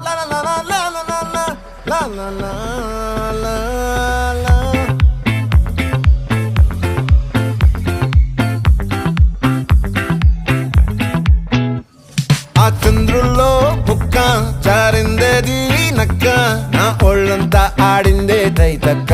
La la la la la la la la la la la la. ఆ చంద్రుల్లో బుక్క చారిందేది నక్క నా ఒళ్ళంతా ఆడిందే తైతక్క